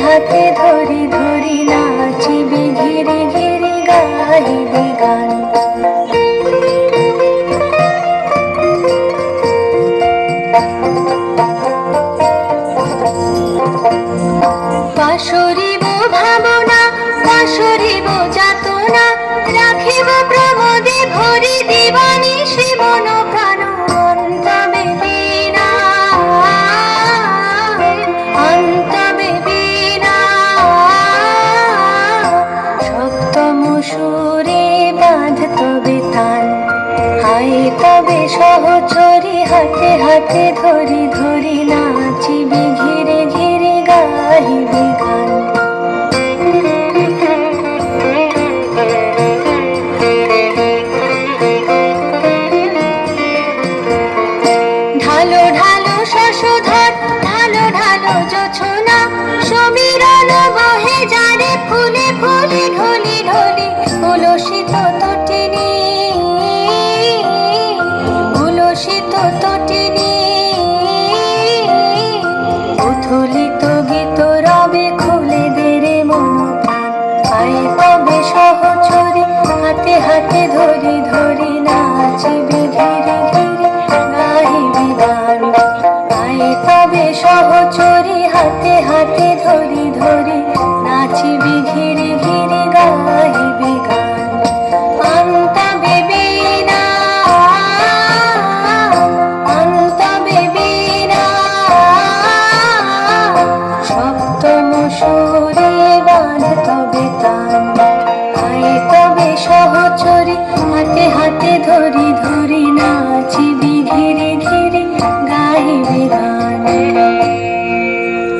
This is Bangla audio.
হাতে ধরি ধরি নাচিবি ঘিরি ঘিরি গাহিবি গান। পাশরিব ভাবনা পাশরিব যাতনা, রাখিব প্রমোদে ভরি দিবানিশি মন প্রাণ। অন্তবে বীণা অন্তবে বীণা, সপ্তম সুরে বাঁধ তবে তান। হায় তবে সহচরি হাতে হাতে ধরি ধরি নাচিবি ঘিরে ঘিরে গাহিবি